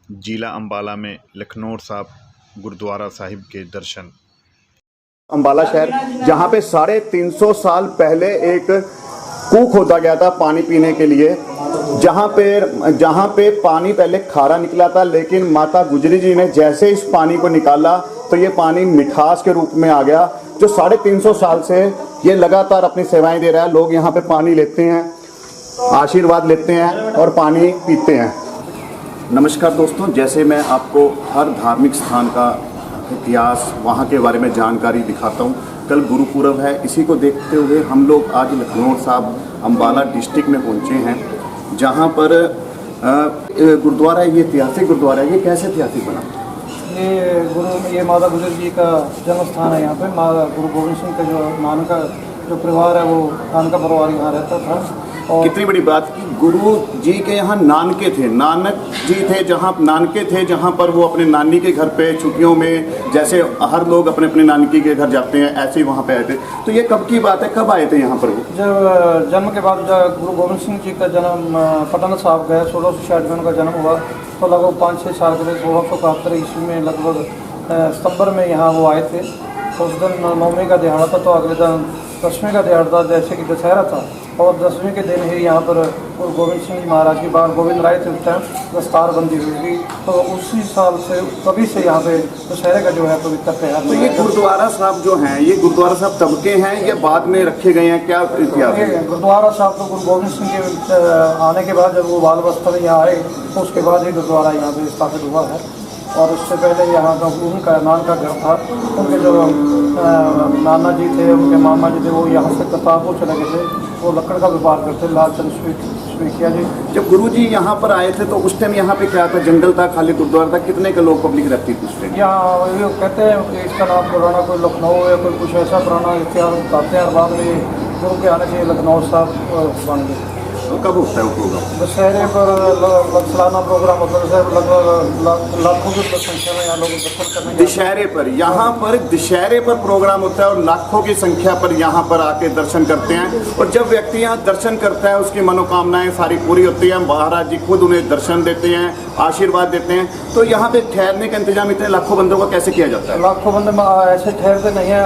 जिला अम्बाला में लखनौर साहब गुरुद्वारा साहिब के दर्शन। अम्बाला शहर जहाँ पे 350 साल पहले एक कूप खोदा गया था पानी पीने के लिए, जहाँ पे पानी पहले खारा निकला था, लेकिन माता गुजरी जी ने जैसे इस पानी को निकाला तो ये पानी मिठास के रूप में आ गया, जो 350 साल से ये लगातार अपनी सेवाएं दे रहा है। लोग यहाँ पे पानी लेते हैं, आशीर्वाद लेते हैं और पानी पीते हैं। नमस्कार दोस्तों, जैसे मैं आपको हर धार्मिक स्थान का इतिहास, वहाँ के बारे में जानकारी दिखाता हूँ। कल गुरुपुरब है, इसी को देखते हुए हम लोग आज लखनौर साहब अम्बाला डिस्ट्रिक्ट में पहुँचे हैं, जहाँ पर गुरुद्वारा, ये ऐतिहासिक गुरुद्वारा है। ये कैसे ऐतिहासिक बना? ये माता गुजर जी का जन्म स्थान है। यहाँ पे गुरु गोविंद सिंह का जो नानका जो परिवार है, वो नानका परिवार यहाँ रहता था। और कितनी बड़ी बात कि गुरु जी के यहाँ नानके थे, नानक जी थे, जहाँ नानके थे, जहाँ पर वो अपने नानी के घर पे छुट्टियों में, जैसे हर लोग अपने अपने नानकी के घर जाते हैं, ऐसे ही वहाँ पे आए थे। तो ये कब की बात है, कब आए थे यहाँ पर वो? जब जन्म के बाद जब गुरु गोविंद सिंह जी का जन्म पटना साहब गए, 1666 में उनका जन्म हुआ, तो लगभग 5-6 साल के थे। 1671 ईस्वी में लगभग सितंबर में यहाँ वो आए थे। तो उस दिन नवमी का दिहाड़ा था, तो अगले दिन 10वीं का दिहाड़ा था, जैसे कि दशहरा था। और 10वीं के दिन ही यहाँ पर गुरु गोविंद सिंह जी महाराज की बार गोविंद राय थे, उस टाइम दस्तार बंदी हुई थी। तो उसी साल से, तभी से यहाँ पे दशहरे का जो है पवित्र त्योहार। तो ये गुरुद्वारा साहब जो हैं, ये गुरुद्वारा साहब तब के हैं या बाद में रखे गए हैं, क्या इतिहास है? गुरुद्वारा साहब तो गुरु गोविंद सिंह के आने के बाद, जब वो बाल अवस्था में यहाँ आए, तो उसके बाद ही गुरुद्वारा यहाँ पे स्थापित हुआ है। और उससे पहले यहाँ का उनका नानका घर था। उनके जो नाना जी थे, उनके मामा जी थे, वो यहाँ से करतारपुर चले गए थे। वो लकड़ का व्यापार करते, लालचंद स्वीकिया जी। जब गुरु जी यहाँ पर आए थे तो उस टाइम यहाँ पे क्या था? जंगल था, खाली गुरुद्वारा था, कितने का लोग पब्लिक रहती थी उस टाइम? यहाँ ये कहते हैं कि इसका नाम पुराना कोई लखनऊ है, कोई कुछ ऐसा पुराना इतिहास बताते हैं। और बाद में गुरु के आने से लखनऊ साहब बन गए। तो कब होता है वो प्रोग्राम? दशहरे पर सालाना प्रोग्राम होता है। लगभग लाखों की संख्या में यहाँ लोग दर्शन करने दशहरे पर, यहाँ पर दशहरे पर प्रोग्राम होता है और लाखों की संख्या पर यहाँ पर आके दर्शन करते हैं। और जब व्यक्ति यहाँ दर्शन करता है, उसकी मनोकामनाएं सारी पूरी होती है। महाराज जी खुद उन्हें दर्शन देते हैं, आशीर्वाद देते हैं। तो यहाँ पे ठहरने का इंतजाम इतने लाखों बंदों का कैसे किया जाता है? लाखों बंदे ऐसे ठहरते नहीं है,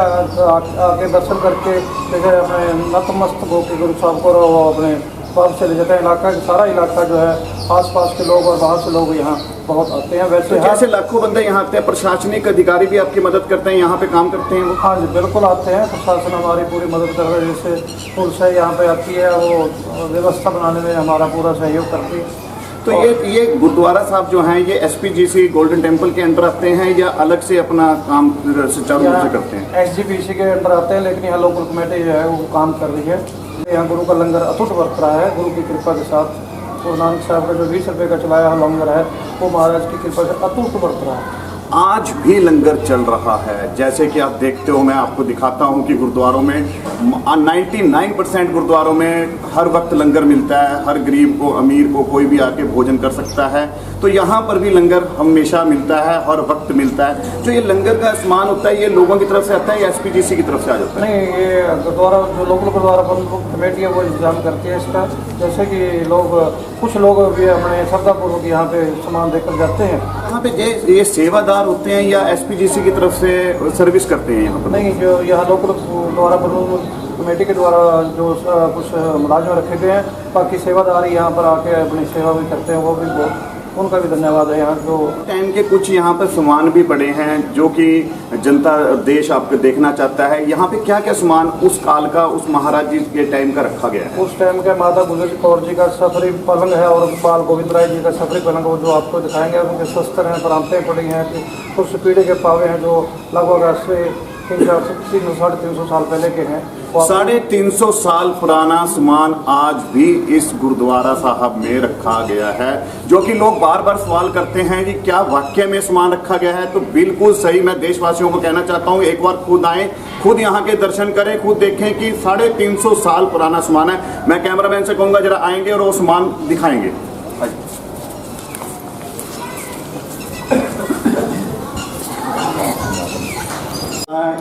आके दर्शन करके जैसे अपने नतमस्तक होकर गुरु साहब को अपने पास चले जाते हैं। इलाका, सारा इलाका जो है, आसपास के लोग और बाहर से लोग यहाँ बहुत आते हैं। वैसे तो जैसे लाखों बंदे यहाँ आते हैं, प्रशासनिक अधिकारी भी आपकी मदद करते हैं, यहाँ पे काम करते हैं वो? हाँ जी, बिल्कुल आते हैं। प्रशासन हमारी पूरी मदद कर रहे हैं। जैसे पुलिस है यहाँ पे आती है, वो व्यवस्था बनाने में हमारा पूरा सहयोग करती है। तो ये गुरुद्वारा साहब जो हैं, ये SPGC गोल्डन टेम्पल के अंडर आते हैं या अलग से अपना काम सुचारू रूप से करते हैं? SGPC के अंडर आते हैं, लेकिन यहाँ लोकल कमेटी जो है वो काम कर रही है। यहाँ गुरु का लंगर अटूट बरत रहा है, गुरु की कृपा के साथ। गुरु नानक साहब का जो 20 रुपये का चलाया लंगर है, वो महाराज की कृपा से अटूट बरत रहा है। आज भी लंगर चल रहा है। जैसे कि आप देखते हो, मैं आपको दिखाता हूं कि गुरुद्वारों में 99% गुरुद्वारों में हर वक्त लंगर मिलता है। हर गरीब को, अमीर को, कोई भी आके भोजन कर सकता है। तो यहाँ पर भी लंगर हमेशा मिलता है, हर वक्त मिलता है। जो ये लंगर का सामान होता है, ये लोगों की तरफ से आता है या SPGC की तरफ से आ जाता है? नहीं, ये गुरुद्वारा जो लोकल गुरुद्वारा कमेटी है वो इंतजाम करती है इसका। जैसे कि लोग, कुछ लोग भी अपने श्रद्धापूर्वक यहाँ पे सामान देकर जाते हैं। यहाँ पे ये सेवादार होते हैं या SPGC की तरफ से सर्विस करते हैं यहाँ पर? नहीं, जो यहाँ लोकल द्वारा कमेटी के द्वारा जो कुछ मुलाजिम रखे गए हैं, बाकी सेवादार यहाँ पर आके अपनी सेवा भी करते हैं। वो भी बहुत, उनका भी धन्यवाद है। यहाँ जो टाइम के कुछ यहाँ पर सामान भी पड़े हैं, जो कि जनता, देश आपको देखना चाहता है। यहाँ पे क्या क्या सामान उस काल का, उस महाराज जी के टाइम का रखा गया है? उस टाइम का माता गुजर कौर जी का सफरी पलंग है, और बाल गोविंद राय जी का सफरी पलंग, वो जो आपको दिखाएंगे। उनके शस्त्र हैं, प्रांतें पड़ी हैं, कुछ पीढ़े के पावे हैं, जो लगभग आज से 300-350 साल पहले के हैं। 350 साल पुराना सामान आज भी इस गुरुद्वारा साहब में रखा गया है। जो कि लोग बार बार सवाल करते हैं कि क्या वाकई में सामान रखा गया है? तो बिल्कुल सही। मैं देशवासियों को कहना चाहता हूँ, एक बार खुद आएं, खुद यहाँ के दर्शन करें, खुद देखें कि 350 साल पुराना सामान है। मैं कैमरामैन से कहूँगा जरा आएंगे और वो सामान दिखाएंगे।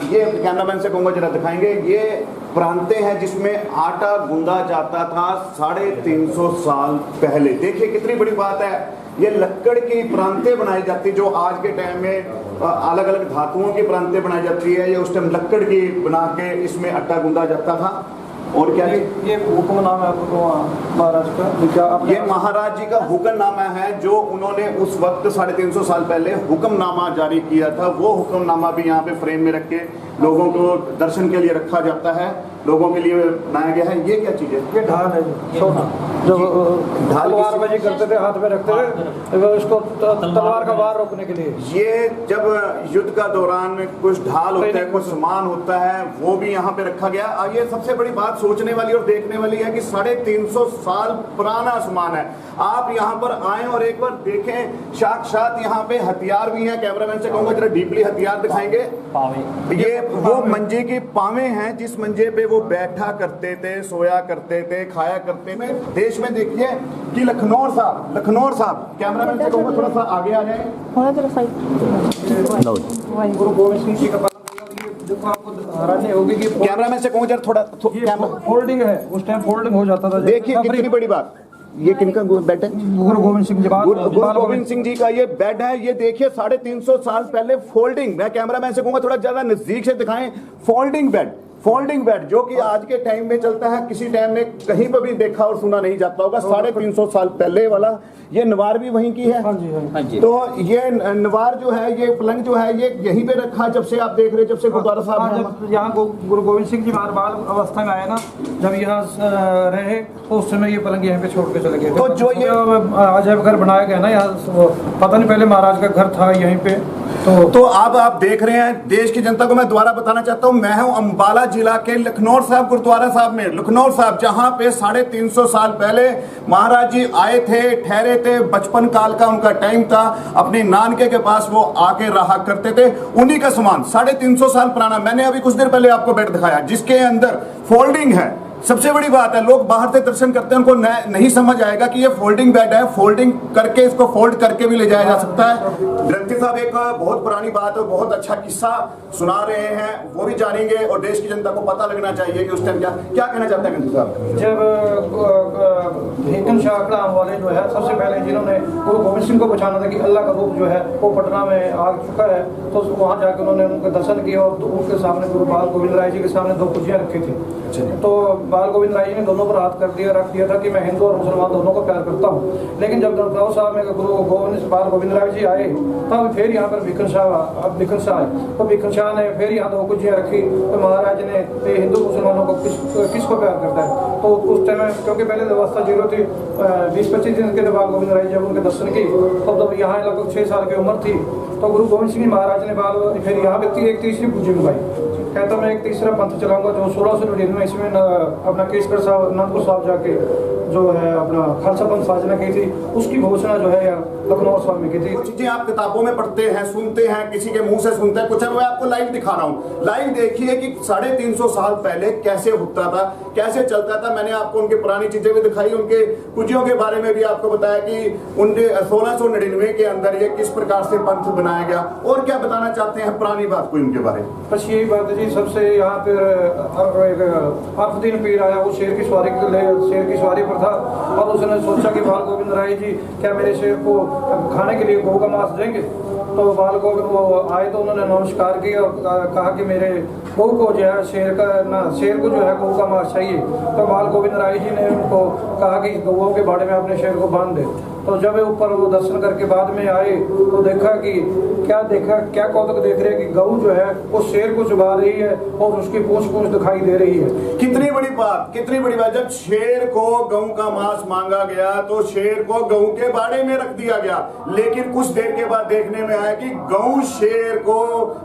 ये कैमरामैन से कहूँगा जरा दिखाएंगे। ये प्रांतें हैं जिसमें आटा गूंदा जाता था 350 साल पहले। देखिए कितनी बड़ी बात है। ये लकड़ की प्रांतें बनाई जाती, जो आज के टाइम में अलग अलग धातुओं की प्रांतें बनाई जाती है, ये उस टाइम लकड़ की बना के इसमें आटा गूंदा जाता था। और क्या ये हुक्मनामा है आपको महाराज का? ये महाराज जी का हुक्मनामा है जो उन्होंने उस वक्त 350 साल पहले हुक्मनामा जारी किया था। वो हुक्मनामा भी यहाँ पे फ्रेम में रख के लोगों को दर्शन के लिए रखा जाता है, लोगों के लिए बनाया गया है। ये क्या चीज़ है? ये ढाल है जो तलवारबाजी करते थे, हाथ में रखते थे इसको तलवार का वार रोकने के लिए। ये जब युद्ध का दौरान कुछ ढाल होता है, कुछ सामान होता है, वो भी यहाँ पे रखा गया। और ये सबसे बड़ी बात सोचने वाली और देखने वाली है कि 350 साल पुराना सामान है। आप यहाँ पर आए और एक बार देखें, साक्षात यहाँ पे हथियार भी हैं। कैमरामैन से कहूंगा जरा डीपली हथियार दिखाएंगे। ये वो मंजे के पावे हैं जिस मंजे पे वो बैठा करते थे, सोया करते थे, खाया करते थे। देश में देखिए कि लखनौर साहब कैमरामैन से कहूंगा थोड़ा सा आगे आ जाए। गुरु गोविंद सिंह जी का देखो, आपको हैरानी होगी कि कैमरामैन से कहूंगा जरा थोड़ा फोल्डिंग है, उस टाइम फोल्डिंग हो जाता था। देखिए कितनी बड़ी बात। ये किनका बेड है? गुरु गोविंद सिंह जी, गुरु गोविंद सिंह जी का ये बेड है। ये देखिए 350 साल पहले फोल्डिंग, मैं कैमरामैन से कहूंगा थोड़ा ज्यादा नजदीक से दिखाएं। फोल्डिंग बेड जो कि आज के टाइम में चलता है, किसी टाइम में कहीं पर भी देखा और सुना नहीं जाता होगा। 350 साल पहले वाला ये नवार भी वहीं की है। हाँ जी। तो ये नवार जो है, ये पलंग जो है, ये यहीं पे रखा जब से आप देख रहे हैं, जब से गुरुद्वारा साहब जब यहाँ गुरु गोविंद सिंह जी बाल अवस्था में आए ना, जब यहाँ रहे तो उस समय ये पलंग यहाँ पे छोड़ के चले गए। तो जो ये अजैब घर बनाया गया ना यहाँ, पता नहीं पहले महाराज का घर था यहीं पे। तो अब आप देख रहे हैं, देश की जनता को मैं दोबारा बताना चाहता हूं, मैं हूं अंबाला जिला के लखनौर साहब गुरुद्वारा साहब में। लखनौर साहब जहां पे 350 साल पहले महाराज जी आए थे, ठहरे थे, बचपन काल का उनका टाइम था, अपने नानके के पास वो आके रहा करते थे। उन्हीं का सामान 350 साल पुराना। मैंने अभी कुछ देर पहले आपको बेड दिखाया जिसके अंदर फोल्डिंग है। सबसे बड़ी बात है, लोग बाहर से दर्शन करते हैं, उनको नहीं समझ आएगा कि ये फोल्डिंग बेड है। फोल्डिंग करके इसको फोल्ड करके भी ले जाया जा सकता है। ग्रंथी साहब एक बहुत पुरानी बात और बहुत अच्छा किस्सा सुना रहे हैं, वो भी जानेंगे और देश की जनता को पता लगना चाहिए कि उस टाइम क्या कहना चाहते हैं ग्रंथी साहब। जब हेकन शाह अकड़ाम वाले जो है, सबसे पहले जिन्होंने गुरु गोविंद सिंह को बचाना था कि अल्लाह का रूप जो है वो पटना में आ चुका है, तो वहाँ जाकर उन्होंने उनके दर्शन किया और उनके सामने गुरु बाल गोविंद राय जी के सामने 2 कुर्सियाँ रखी थी। तो बाल गोविंद राय जी ने दोनों पर हाथ रख दिया था कि मैं हिंदू और मुसलमान दोनों को प्यार करता हूँ। लेकिन जब लखनऊ साहब में गुरु बाल गोविंद राय जी आए, तब फिर यहाँ पर भिखन शाह आए, तो भिखन शाह ने फिर यहाँ 2 कुर्सियाँ रखी। तो महाराज ने हिंदू मुसलमानों को किसको प्यार करता है, तो उस टाइम क्योंकि पहले व्यवस्था 0 थी, 20-25 दिन के बाल गोविंद राय जब उनके दर्शन की, तब जब यहाँ लगभग 6 साल की उम्र थी, तो गुरु गोविंद सिंह महाराज ने फिर यहाँ पे एक तीसरी पूंजी मंगाई। कहता मैं एक तीसरा पंथ चलाऊंगा, जो 1699 ईस्वी में अपना केसगढ़ साहब अनंतपुर साहब जाके जो है अपना खालसा पंथ साजना की थी, उसकी घोषणा जो है लखनऊ साहब में की थी। चीजें आप किताबों में पढ़ते हैं, सुनते हैं, किसी के मुंह से सुनते हैं, कुछ है, मैं आपको लाइव दिखा रहा हूँ। लाइव देखिए कि 350 साल पहले कैसे होता था, कैसे चलता था। मैंने आपको उनकी पुरानी चीजें भी दिखाई, उनके पूजियों के बारे में भी आपको बताया कि उनके 1699 के अंदर ये किस प्रकार से पंथ बनाया गया। और क्या बताना चाहते हैं पुरानी बात कोई उनके बारे में? बस यही बात है जी, सबसे यहाँ पे अफदीन पीर आया, वो शेर की सवारी पर था और उसने सोचा कि बाल गोविंद राय जी क्या मेरे शेर को खाने के लिए गौ का मांस देंगे। तो बाल गोविंद वो आए तो उन्होंने नमस्कार किया और कहा कि मेरे गौ को जो है शेर को जो है गौ का मांस चाहिए। तो बाल गोविंद राय जी ने उनको कहा कि गौओं के बाड़े में अपने शेर को बांध दे। तो जब ऊपर वो दर्शन करके बाद में आए तो देखा कि क्या कौतुक देख रहे हैं कि गऊ जो है वो शेर को चुबा रही है और उसकी पूंछ दिखाई दे रही है। कितनी बड़ी बात। जब शेर को गऊ का मांस मांगा गया तो शेर को गऊ के बाड़े में रख दिया गया, लेकिन कुछ देर के बाद देखने में आया कि गऊ शेर को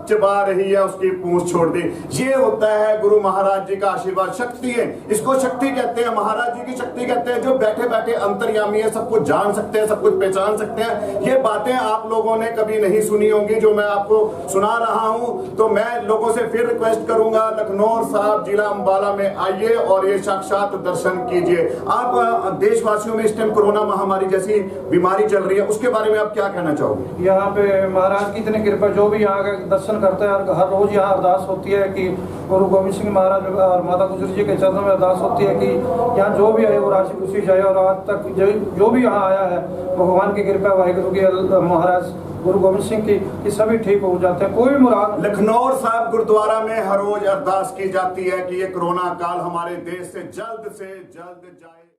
चबा रही है, उसकी पूंछ छोड़ दी। ये होता है गुरु महाराज जी का आशीर्वाद, शक्ति है। इसको शक्ति कहते हैं, महाराज जी की शक्ति कहते हैं, जो बैठे बैठे अंतर्यामी है, सब कुछ जान सकते हैं, सब कुछ पहचान सकते हैं। ये बातें आप लोगों ने कभी नहीं सुनी होंगी जो मैं आपको सुना रहा हूं। तो मैं लोगों से फिर रिक्वेस्ट करूंगा, लखनौर साहब जिला अंबाला में आइए और ये साक्षात दर्शन कीजिए। आप देशवासियों में इस टाइम कोरोना महामारी जैसी बीमारी चल रही है, उसके बारे में आप क्या कहना चाहोगे? यहाँ पे महाराज की इतनी कृपा, जो भी यहाँ का दर्शन करता है, हर रोज यहाँ अरदास होती है कि गुरु गोविंद सिंह महाराज और माता गुजरी जी के चरणों में अरदास होती है कि यहाँ जो भी आए वो राशि खुशी जाए। और आज तक जो भी यहाँ आया है है। भगवान की कृपा वाहिगुरु की महाराज गुरु गोबिंद सिंह की कि सभी ठीक हो जाते हैं। कोई भी मुराद लखनौर साहब गुरुद्वारा में हर रोज अरदास की जाती है कि ये कोरोना काल हमारे देश से जल्द जाए।